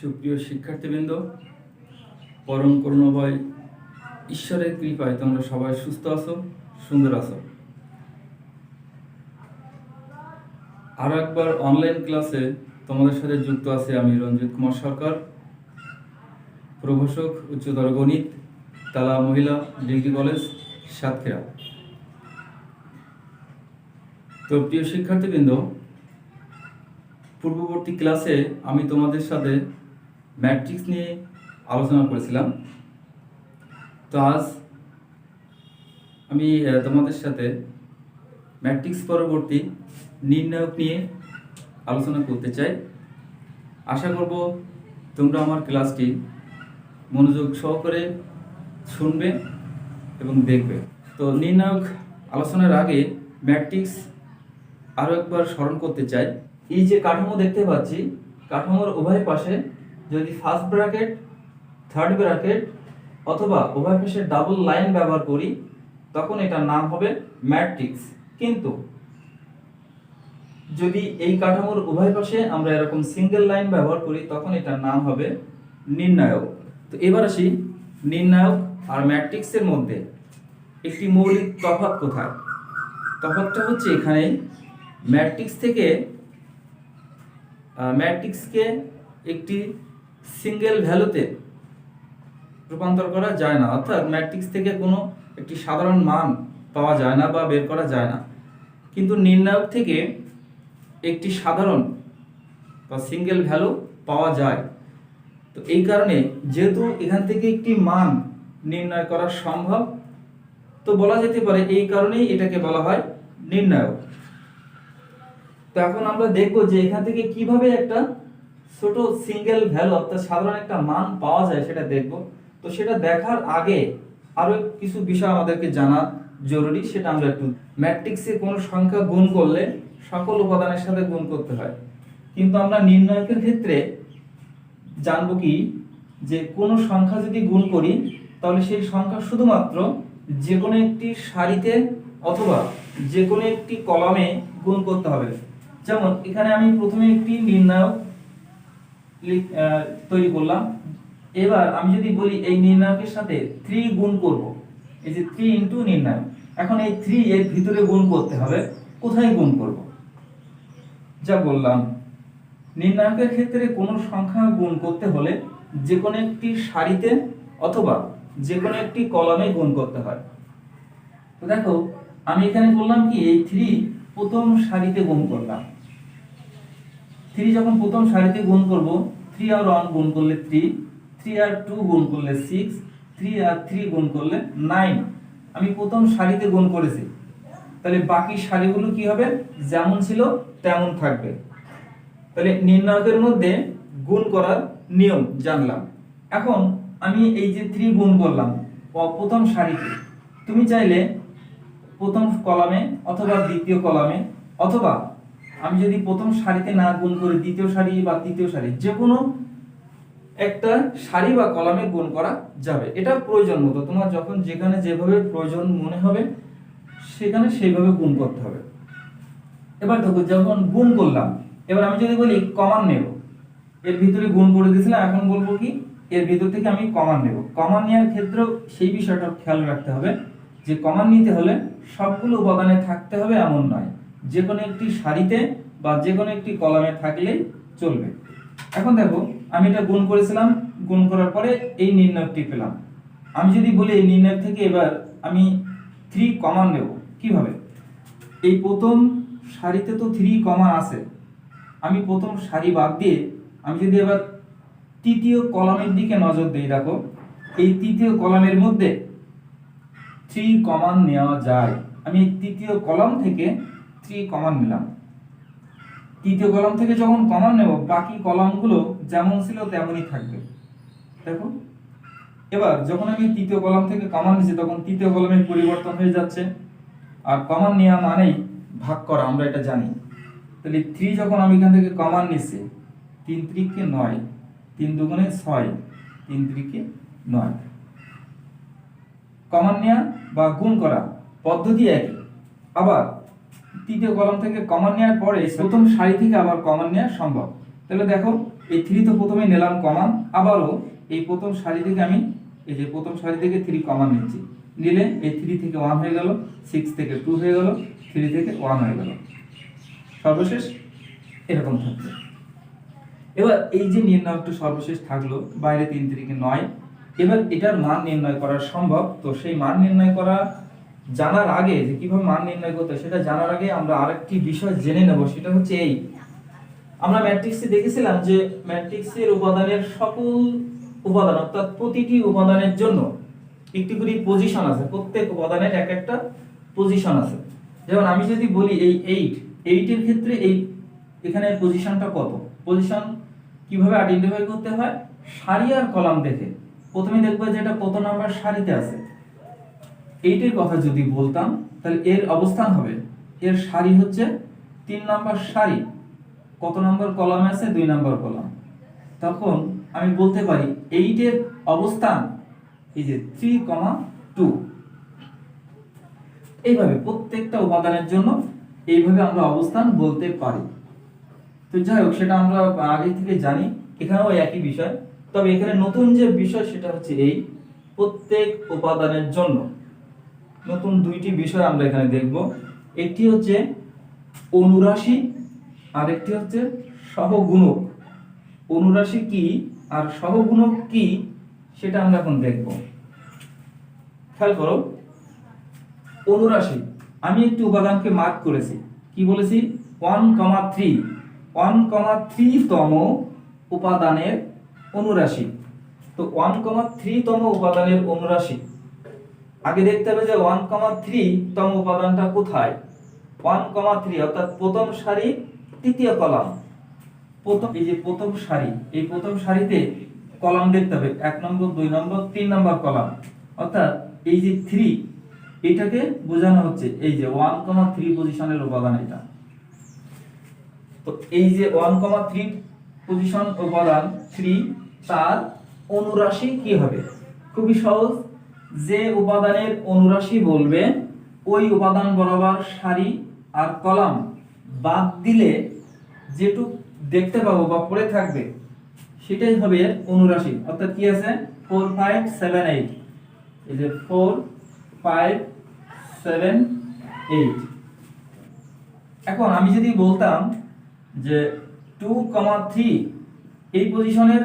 সুপ্রিয় শিক্ষার্থীবৃন্দ, পরম করুণাময় ঈশ্বরের কৃপায় তোমরা সবাই সুস্থ আছো, সুন্দর আছো। আরও একবার অনলাইন ক্লাসে তোমাদের সাথে যুক্ত আছে আমি রঞ্জিত কুমার সরকার, প্রভাষক উচ্চতর গণিত, তালা মহিলা ডিগ্রি কলেজ, সাতক্ষীরা। তো প্রিয় শিক্ষার্থীবৃন্দ, পূর্ববর্তী ক্লাসে আমি তোমাদের সাথে ম্যাট্রিক্স নিয়ে আলোচনা করেছিলাম। তো আজ আমি তোমাদের সাথে ম্যাট্রিক্স পরবর্তী নির্ণায়ক নিয়ে আলোচনা করতে চাই। আশা করব তোমরা আমার ক্লাসটি মনোযোগ সহকারে শুনবে এবং দেখবে। তো নির্ণায়ক আলোচনার আগে ম্যাট্রিক্স আরও একবার স্মরণ করতে চাই। এই যে কাঠামো দেখতে পাচ্ছি, কাঠামোর উভয় পাশে যদি ফার্স্ট ব্র্যাকেট, থার্ড ব্র্যাকেট অথবা উভয় পাশে ডাবল লাইন ব্যবহার করি তখন এটার নাম হবে ম্যাট্রিক্স। কিন্তু যদি এই কাঠামোর উভয় পাশে আমরা এরকম সিঙ্গেল লাইন ব্যবহার করি তখন এটার নাম হবে নির্ণায়ক। তো এবার আসি নির্ণায়ক আর ম্যাট্রিক্সের মধ্যে একটি মৌলিক তফাৎ কোথায়। তফাৎটা হচ্ছে এখানেই, ম্যাট্রিক্সকে একটি সিঙ্গেল ভ্যালুতে রূপান্তর করা যায় না, অর্থাৎ ম্যাট্রিক্স থেকে কোনো একটি সাধারণ মান পাওয়া যায় না বা বের করা যায় না। কিন্তু নির্ণায়ক থেকে একটি সাধারণ বা সিঙ্গেল ভ্যালু পাওয়া যায়। তো এই কারণে যেহেতু এখান থেকে একটি মান নির্ণয় করা সম্ভব, তো বলা যেতে পারে এই কারণেই এটাকে বলা হয় নির্ণায়ক। তো এখন আমরা দেখব যে এখান থেকে কিভাবে একটা ছোট সিঙ্গেল ভ্যালু অর্থাৎ সাধারণ একটা মান পাওয়া যায় সেটা দেখব। তো সেটা দেখার আগে আরো কিছু বিষয় আমাদেরকে জানা জরুরি, সেটা আমরা একটু ম্যাট্রিক্সে কোনো সংখ্যা গুণ করলে সকল উপাদানের সাথে গুণ করতে হয়, কিন্তু আমরা নির্ণায়কের ক্ষেত্রে জানবো কি যে কোনো সংখ্যা যদি গুণ করি তাহলে সেই সংখ্যা শুধুমাত্র যে কোনো একটি সারিতে অথবা যে কোনো একটি কলামে গুণ করতে হবে। যেমন এখানে আমি প্রথমে একটি নির্ণায়ক তৈরি করলাম। এবার আমি যদি বলি এই নির্ণায়কের সাথে 3 গুণ করব, এই যে 3 ইনটু নির্ণায়ক, এখন এই 3 এর ভিতরে গুণ করতে হবে। কোথায় গুণ করব? যা বললাম, নির্ণায়কের ক্ষেত্রে কোনো সংখ্যা গুণ করতে হলে যে কোনো একটি সারিতে অথবা যে কোনো একটি কলামে গুণ করতে হয়। তো দেখো আমি এখানে করলাম কি, এই 3 প্রথম সারিতে গুণ করলাম। 3 যখন প্রথম সারিতে গুণ করব, 3 আর 1 গুণ করলে 3, 3 আর 2 গুণ করলে 6, 3 আর 3 গুণ করলে 9। আমি প্রথম সারিতে গুণ করেছি, তাহলে বাকি সারিগুলো কি হবে? যেমন ছিল তেমন থাকবে। তাহলে নির্ণায়কের মধ্যে গুণ করার নিয়ম জানলাম। এখন আমি এই যে 3 গুণ করলাম প্রথম সারিতে, তুমি চাইলে প্রথম কলামে অথবা দ্বিতীয় কলামে, অথবা আমি যদি প্রথম সারিতে না গুণ করি দ্বিতীয় সারি বা তৃতীয় সারি, যে কোনো একটা সারি বা কলামে গুণ করা যাবে। এটা প্রয়োজন মতো তোমার যখন যেখানে যেভাবে প্রয়োজন মনে হবে সেখানে সেইভাবে গুণ করতে হবে। এবার দেখো যখন গুণ করলাম, এবার আমি যদি বলি কমান নেব, এর ভিতরে গুণ করে দিয়েছিলাম, এখন বলবো কি এর ভিতর থেকে আমি কমান নেব। কমান নেওয়ার ক্ষেত্রেও সেই বিষয়টা খেয়াল রাখতে হবে যে কমান নিতে হলে সবগুলো উপাদানে থাকতে হবে এমন নয়, যে কোনো একটি সারিতে বা যে কোনো একটি কলামে থাকলেই চলবে। এখন দেখো আমি এটা গুণ করেছিলাম, গুণ করার পরে এই নির্ণায়কটি পেলাম। আমি যদি বলি এই নির্ণায়ক থেকে এবার আমি 3 কমান নেব, কিভাবে? এই প্রথম সারিতে তো 3 কমান আছে, আমি প্রথম সারি বাদ দিয়ে আমি যদি এবার তৃতীয় কলামের দিকে নজর দিই, দেখো এই তৃতীয় কলামের মধ্যে 3 কমান নেওয়া যায়। আমি তৃতীয় কলাম থেকে 3 কমান নিলাম। তৃতীয় কলাম থেকে যখন কমান নেব বাকি কলামগুলো যেমন ছিল তেমনই থাকবে। দেখো এবার যখন আমি তৃতীয় কলাম থেকে কমান নিয়েছি তখন তৃতীয় কলামের পরিবর্তন হয়ে যাচ্ছে। আর কমান নেওয়া মানেই ভাগ করা, আমরা এটা জানি। তাহলে 3 যখন আমি এখান থেকে কমান নিচ্ছি, 3 3 কে 9, 3 দুগুণে 6, 3 3 কে 9। কমান নেওয়া বা গুণ করা পদ্ধতি একই। আবার তৃতীয় কলাম থেকে কমান নেওয়ার পরে প্রথম সারি থেকে আবার কমান নেওয়া সম্ভব। তাহলে দেখো এই 3 তো প্রথমে নিলাম কমন, আবারও এই প্রথম সারি থেকে আমি এই যে প্রথম সারি থেকে 3 কমন নিচ্ছি, নিলে এই 3 থেকে 1 হয়ে গেল, 6 থেকে 2 হয়ে গেল, 3 থেকে 1 হয়ে গেল, সর্বশেষ এরকম থাকবে। এবার এই যে নির্ণয়টা সর্বশেষ থাকলো, বাইরে 3 3 9। এবার এটার মান নির্ণয় করা সম্ভব। তো সেই মান নির্ণয় করা জানার আগে, যে কিভাবে মান নির্ণয় করতে সেটা জানার আগে আমরা আরেকটি বিষয় জেনে নেব, সেটা হচ্ছে এই, আমরা ম্যাট্রিক্সে দেখেছিলাম যে ম্যাট্রিক্সের উপাদানের সকল উপাদান অর্থাৎ প্রতিটি উপাদানের জন্য একটি করে পজিশন আছে, প্রত্যেক উপাদানের এক একটা পজিশন আছে। যেমন আমি যদি বলি এই 8 এর ক্ষেত্রে এই এখানে পজিশনটা কত, পজিশন কিভাবে আইডেন্টিফাই করতে হয়, সারি আর কলাম দেখে প্রথমে দেখবো যে এটা কত নাম্বার সারিতে আছে। 8 এর কথা যদি বলতাম তাহলে এর অবস্থান হবে, এর সারি হচ্ছে 3 নাম্বার সারি, কত নাম্বার কলামে আছে, 2 নাম্বার কলাম। তখন আমি বলতে পারি 8 এর অবস্থান এই যে 3,2। এইভাবে প্রত্যেকটা উপাদানের জন্য এইভাবে আমরা অবস্থান বলতে পারি। তো যাই হোক, সেটা আমরা আগে থেকে জানি, এখানেও একই বিষয়। তবে এখানে নতুন যে বিষয় সেটা হচ্ছে এই প্রত্যেক উপাদানের জন্য নতুন দুইটি বিষয় আমরা এখানে দেখব। একটি হচ্ছে অনুরাশি আর একটি হচ্ছে সহগুণক। অনুরাশি কি আর সহগুণক কি সেটা আমরা এখন দেখব। খেয়াল করো, অনুরাশি আমি একটি উপাদানকে মার্ক করেছি, কি বলেছি, 1,3 1,3 তম উপাদানের অনুরাশি। তো 1,3 তম উপাদানের অনুরাশি আগে দেখতে হবে যে 1,3 তম উপাদানটা কোথায়। 1,3 অর্থাৎ প্রথম সারি তৃতীয় কলাম, প্রথম এই যে প্রথম সারি, এই প্রথম সারিতে কলাম দেখতে হবে 1 নম্বর 2 নম্বর 3 নম্বর কলাম, অর্থাৎ এই যে 3 এটাকে বোঝানো হচ্ছে এই যে 1,3 পজিশনের উপাদান এটা। তো এই যে 1,3 পজিশন উপাদান 3, তার অনুরাশি কি হবে, খুবই সহজ, যে উপাদানের অনুরাশি বলবে ওই উপাদান বরাবর সারি আর কলাম বাদ দিলে যেটুক দেখতে পাবো বা পড়ে থাকবে সেটাই হবে অনুরাশি। অর্থাৎ কি আছে, 4 5 7 8, এই যে 4 5 7 8। এখন আমি যদি বলতাম যে 2,3 এই পজিশনের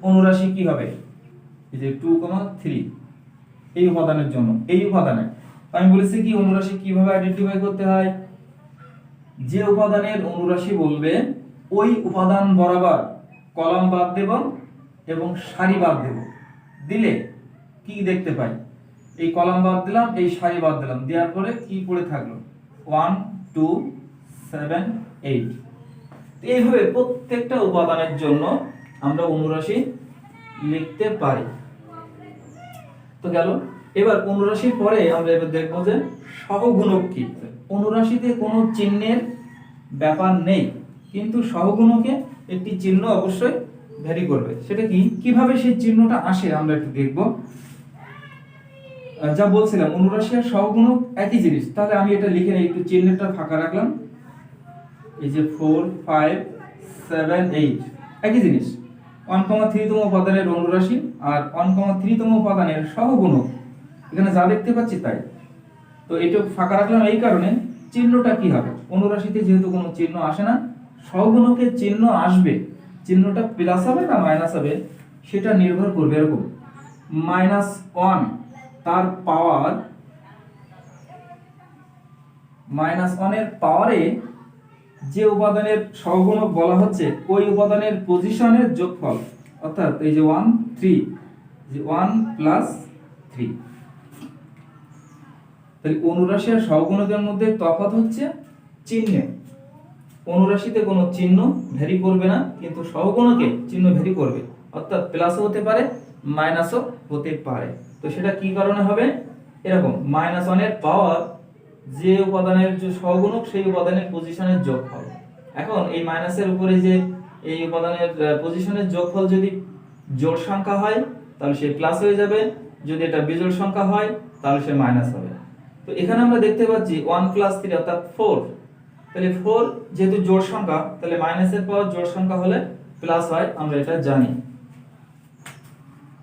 অনুরাশি কি হবে, এই যে 2,3 এই উপাদানের জন্য, এই উপাদানের আমি বলেছি কি অনুরাশি কিভাবে আইডেন্টিফাই করতে হয়, যে উপাদানের অনুরাশি বলবে ওই উপাদান বরাবর কলাম বাদ দেব এবং সারি বাদ দেব, দিলে কি দেখতে পাই, এই কলাম বাদ দিলাম, এই সারি বাদ দিলাম, দেওয়ার পরে কি পড়ে থাকলো 1 2 7 8। এইভাবে প্রত্যেকটা উপাদানের জন্য আমরা অনুরাশি লিখতে পারি। তো গেল, এবার অনুরাশির পরে আমরা এবার দেখবো যে সহগুণক কি। অনুরাশিতে কোনো চিহ্নের ব্যাপার নেই, কিন্তু সহগুণকে একটি চিহ্ন অবশ্যই ভ্যারি করবে। সেটা কি, কিভাবে সেই চিহ্নটা আসে আমরা একটু দেখব। যা বলছিলাম অনুরাশি আর সহগুণক একই জিনিস, তাহলে আমি এটা লিখে নেই, একটু চিহ্নটা ফাঁকা রাখলাম, এই যে 4 5 7 8 একই জিনিস। 1,3 তম উপাদানের অনুরাশি আর 1,3 তম উপাদানের সহগুণক, এখানে যা দেখতে পাচ্ছি তাই। তো এটা ফাঁকা রাখলাম এই কারণে, চিহ্নটা কি হবে, অনুরাশিতে যেহেতু কোনো চিহ্ন আসে না, সহগুণকে চিহ্ন আসবে, চিহ্নটা প্লাস হবে না মাইনাস হবে সেটা নির্ভর করবে এরকম, -1 তার পাওয়ার, -1 এর পাওয়ারে যে উপাদানের সহগুণক বলা হচ্ছে ওই উপাদানের পজিশনের যোগফল, অর্থাৎ এই যে 1 3, যে 1 + 3। তাহলে অনুরাশি আর সহগুণকের মধ্যে তফাৎ হচ্ছে চিহ্নে। অনুরাশিতে কোনো চিহ্ন ভ্যারি করবে না, কিন্তু সহগুণকে চিহ্ন ভ্যারি করবে, অর্থাৎ প্লাসও হতে পারে মাইনাসও হতে পারে। তো সেটা কি কারণে হবে, এরকম -1 এর পাওয়ার যে উপাদানের যে সহগুণক সেই উপাদানের পজিশনের যোগফল। এখন এই মাইনাসের উপরে যে এই উপাদানের পজিশনের যোগফল যদি জোড় সংখ্যা হয় তাহলে সে প্লাস হয়ে যাবে, যদি এটা বিজোড় সংখ্যা হয় তাহলে সে মাইনাস হবে। তো এখানে আমরা দেখতে পাচ্ছি 1 + 3 অর্থাৎ 4, তাহলে 4 যেহেতু জোড় সংখ্যা, তাহলে মাইনাসের পাওয়ার জোড় সংখ্যা হলে প্লাস হয় আমরা এটা জানি।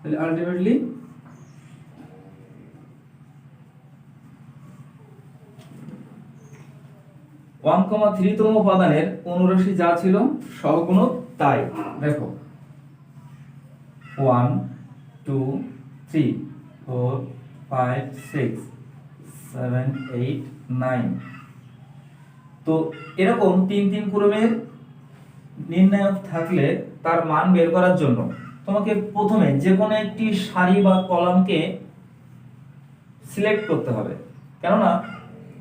তাহলে আলটিমেটলি ওয়ান কমা থ্রিতম উপাদানের অনুরাশি যা ছিল সহগুণ তাই। দেখো 1 2 3 4 5 6 7 8 9। তো এরকম 3 ক্রমের নির্ণায়ক থাকলে তার মান বের করার জন্য তোমাকে প্রথমে যে কোনো একটি সারি বা কলামকে সিলেক্ট করতে হবে। কেননা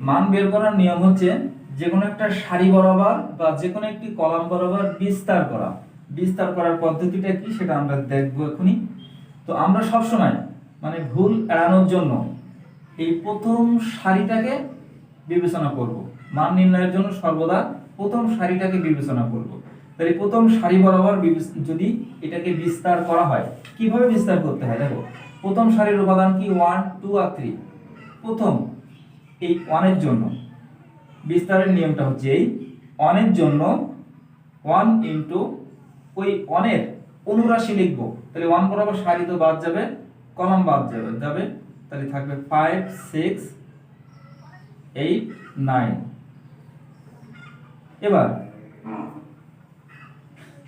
মান বের করার নিয়ম হচ্ছে যে কোনো একটা সারি বরাবর বা যে কোনো একটি কলাম বরাবর বিস্তার করা। বিস্তার করার পদ্ধতিটা কি সেটা আমরা দেখব এখনই। তো আমরা সবসময় মানে ভুল এড়ানোর জন্য এই প্রথম সারিটাকে বিবেচনা করব। মান নির্ণয়ের জন্য সর্বদা প্রথম সারিটাকে বিবেচনা করব। তাহলে প্রথম সারি বরাবর যদি এটাকে বিস্তার করা হয়, কিভাবে বিস্তার করতে হয় দেখো। প্রথম সারির উপাদান কি 1 2 আর 3। প্রথম এই 1 এর জন্য বিস্তারের নিয়মটা হচ্ছে এই 1 এর জন্য 1 ইনটু ওই 1 এর অনুরাশি লিখব। তাহলে 1 বরাবর সারি তো বাদ যাবে, কলাম বাদ যাবে। তাহলে থাকবে 5 6 8 9। এবার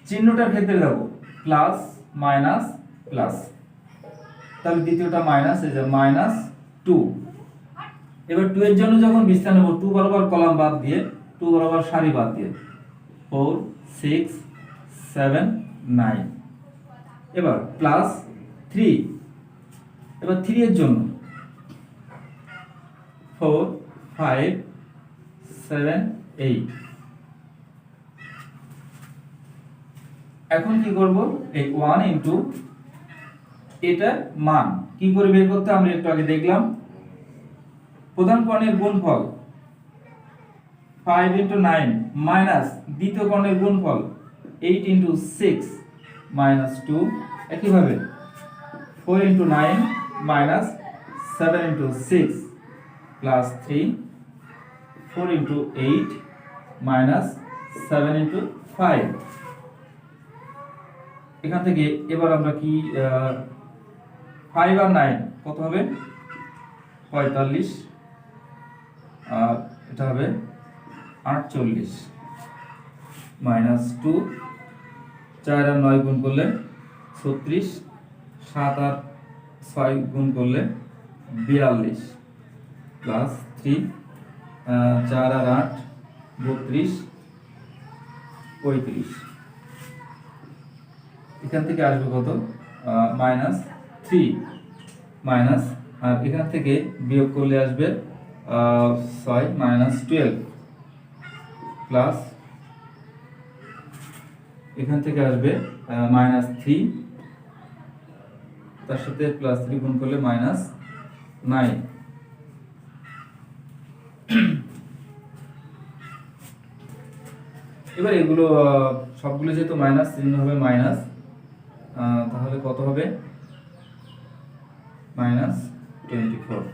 চিহ্নটার ক্ষেত্রে দেখো প্লাস মাইনাস প্লাস। তাহলে দ্বিতীয়টা মাইনাস, এই যে -2। এবার 2 এর জন্য যখন বিস্তার নেব 2 বরাবর কলাম বাদ দিয়ে 2 বরাবর সারি বাদ দিয়ে 4 6 7 9। এবার প্লাস 3। এবার 3 এর জন্য 4 5 7 8। এখন কি করব, এই 1 ইনটু এটা মান কি করে বের করতে আমরা একটু আগে দেখলাম। প্রধান কর্ণের গুণফল 5 ইনটু 9 মাইনাস দ্বিতীয় কর্ণের গুণফল 8 ইনটু 6 মাইনাস 2। একইভাবে 4 into 9 minus 7 into 6 plus 3। 4 into 8 minus 7 into 5। এখান থেকে এবার আমরা কি 5 আর 9 কত হবে 45, আর এটা হবে 48 মাইনাস 2। 4 আর 9 গুণ করলে 36, 7 আর 6 গুণ করলে 42 প্লাস 3। 4 আর 8 32 35। এখান থেকে আসবে কত -3 মাইনাস, আর এখান থেকে বিয়োগ করলে আসবে 6 -12 প্লাস এখান থেকে আসবে -3, তার সাথে +3 গুণ করলে -9। এবার এগুলো সবগুলো যেহেতু মাইনাস চিহ্ন হবে মাইনাস, তাহলে কত হবে -24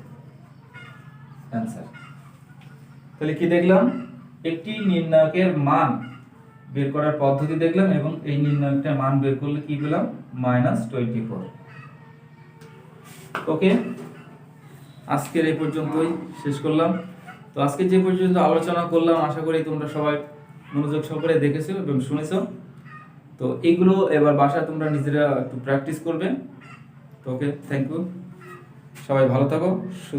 অ্যান্সার। তাহলে কি দেখলাম, একটি নির্ণায়কের মান বের করার পদ্ধতি দেখলাম এবং এই নির্ণায়কটার মান বের করলে কি পেলাম -24। ওকে, আজকের এই পর্যন্তই শেষ করলাম। তো আজকে যে পর্যন্ত আলোচনা করলাম আশা করি তোমরা সবাই মনোযোগ সহকারে দেখেছো এবং শুনেছো। তো এইগুলো এবার বাসায় তোমরা নিজেরা একটু প্র্যাকটিস করবে। তো ওকে, থ্যাংক ইউ, সবাই ভালো থাকো।